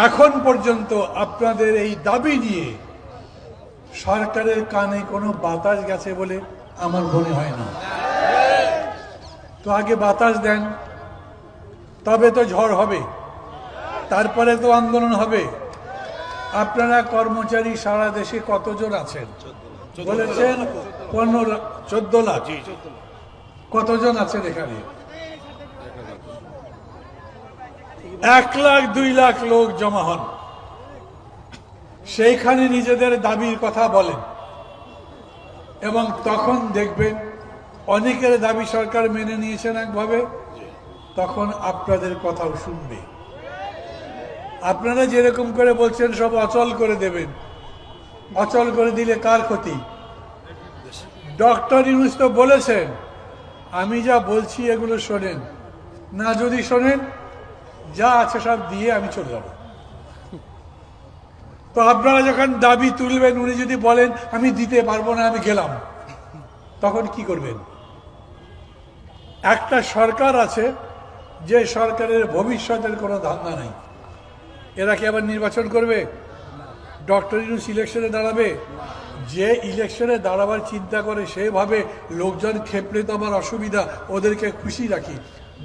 এখন পর্যন্ত আপনাদের এই দাবি নিয়ে সরকারের কানে কোনো বাতাস গেছে বলে আমার মনে হয় না। তো আগে বাতাস দেন, তবে তো ঝড় হবে, তারপরে তো আন্দোলন হবে। আপনারা কর্মচারী সারা দেশে কতজন আছেন বলেছেন? 14 লাখ। কতজন আছেন এখানে? 1 লাখ 2 লাখ লোক জমা হন, সেইখানে নিজেদের দাবির কথা বলেন এবং তখন দেখবেন অনেকের দাবি সরকার মেনে নিয়েছেন একভাবে, তখন আপনাদের কথাও শুনবে। আপনারা যেরকম করে বলছেন সব অচল করে দেবেন, অচল করে দিলে কার ক্ষতি? ডক্টর ইউনূস তো বলেছেন আমি যা বলছি এগুলো শোনেন, না যদি শোনেন যা আছে সব দিয়ে আমি চলে যাব। তো আপনারা যখন দাবি তুলবেন, উনি যদি বলেন আমি দিতে পারবো না, আমি গেলাম, তখন কি করবেন? একটা সরকার আছে যে সরকারের ভবিষ্যতের কোনো ধান্দা নাই। এরা কি আবার নির্বাচন করবে? ডক্টর ইউনূস ইলেকশনে দাঁড়াবে? যে ইলেকশনে দাঁড়াবার চিন্তা করে সেভাবে লোকজন খেপলে তো আমার অসুবিধা, ওদেরকে খুশি রাখি।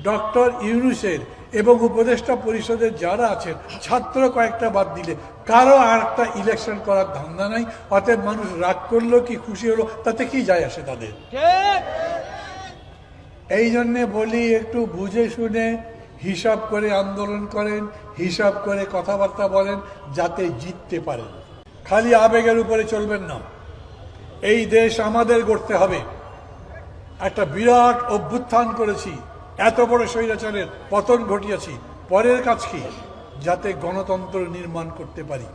ডক্টর ইউনূসের এবং উপদেষ্টা পরিষদের যারা আছেন, ছাত্র কয়েকটা বাদ দিলে কারো আর একটা ইলেকশন করার ধান্দা নাই। অতএব মানুষ রাগ করলো কি খুশি হলো তাতে কি যায় আসে তাদের? এই জন্যে বলি একটু বুঝে শুনে হিসাব করে আন্দোলন করেন, হিসাব করে কথাবার্তা বলেন, যাতে জিততে পারেন। খালি আবেগের উপরে চলবেন না। এই দেশ আমাদের গড়তে হবে। একটা বিরাট অভ্যুত্থান করেছি, এত বড় স্বৈরাচারের পতন ঘটিয়েছি, পরের কাজ কি? যাতে গণতন্ত্র নির্মাণ করতে পারি।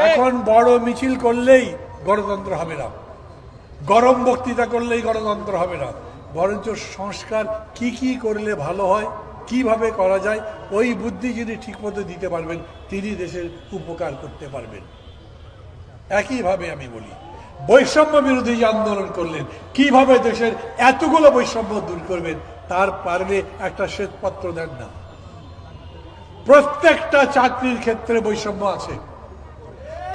এখন বড় মিছিল করলেই গণতন্ত্র হবে না, গরম বক্তৃতা করলেই গণতন্ত্র হবে না, বরঞ্চ সংস্কার কি কি করলে ভালো হয়, কিভাবে করা যায়, ওই বুদ্ধি যদি ঠিকমতো দিতে পারবেন তিনি দেশের উপকার করতে পারবেন। একইভাবে আমি বলি, বৈষম্য বিরোধী যে আন্দোলন করলেন, কিভাবে দেশের এতগুলো বৈষম্য দূর করবেন তার পারলে একটা শ্বেতপত্র দেন না। প্রত্যেকটা চাকরির ক্ষেত্রে বৈষম্য আছে,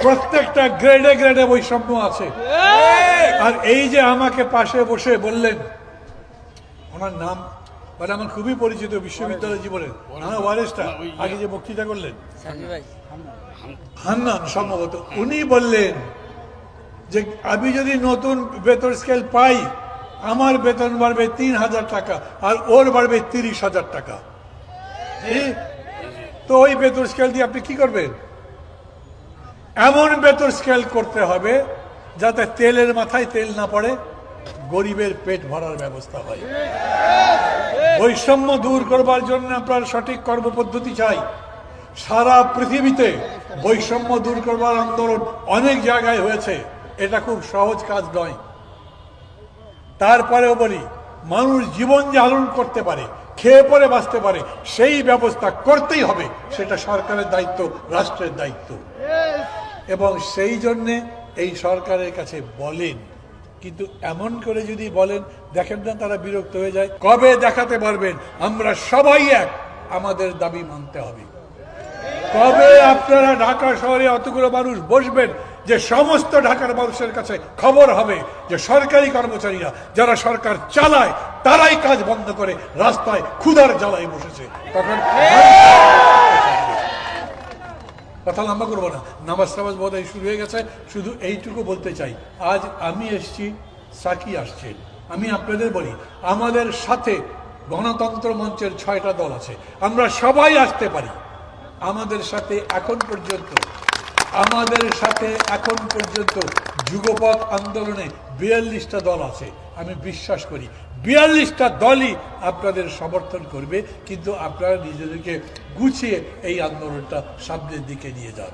প্রত্যেকটা গ্রেডে গ্রেডে বৈষম্য আছে। আর এই যে আমাকে পাশে বসে বললেন, ওনার নাম মানে আমার খুবই পরিচিত বিশ্ববিদ্যালয় জীবনের, ওয়ারেসটা আগে যে বক্তৃতা করলেন, হান্নান সম্ভবত, উনি বললেন যে আমি যদি নতুন বেতন স্কেল পাই আমার বেতন বাড়বে 3000 টাকা আর ওর বাড়বে 30,000 টাকা। তো ওই বেতন স্কেল দিয়ে আপনি কি করবেন? এমন বেতন স্কেল করতে হবে যাতে তেলের মাথায় তেল না পড়ে, গরিবের পেট ভরার ব্যবস্থা হয়। বৈষম্য দূর করবার জন্য আপনার সঠিক কর্মপদ্ধতি চাই। সারা পৃথিবীতে বৈষম্য দূর করবার আন্দোলন অনেক জায়গায় হয়েছে, এটা খুব সহজ কাজ নয়। তারপরেও বলি, মানুষ জীবন ধারণ করতে পারে, খেয়ে পরে বাঁচতে পারে, সেই ব্যবস্থা করতেই হবে। সেটা সরকারের দায়িত্ব, রাষ্ট্রের দায়িত্ব। এবং সেই জন্যে এই সরকারের কাছে বলেন, কিন্তু এমন করে যদি বলেন দেখেন না তারা বিরক্ত হয়ে যায়। কবে দেখাতে পারবেন আমরা সবাই এক? আমাদের দাবি মানতে হবে। কবে আপনারা ঢাকা শহরে অতগুলো মানুষ বসবেন যে সমস্ত ঢাকার মানুষের কাছে খবর হবে যে সরকারি কর্মচারীরা যারা সরকার চালায় তারাই কাজ বন্ধ করে রাস্তায় ক্ষুধার জ্বালায় বসেছে? তখন কথা লম্বা করবো না, নামাজ টামাজ বোধহয় শুরু হয়ে গেছে। শুধু এইটুকু বলতে চাই, আজ আমি এসছি, সাকি আসছে। আমি আপনাদের বলি, আমাদের সাথে গণতন্ত্র মঞ্চের 6টা দল আছে, আমরা সবাই আসতে পারি। আমাদের সাথে এখন পর্যন্ত যুগপৎ আন্দোলনে 42টা দল আছে। আমি বিশ্বাস করি 42টা দলই আপনাদের সমর্থন করবে, কিন্তু আপনারা নিজেদেরকে গুছিয়ে এই আন্দোলনটা সামনের দিকে নিয়ে যান।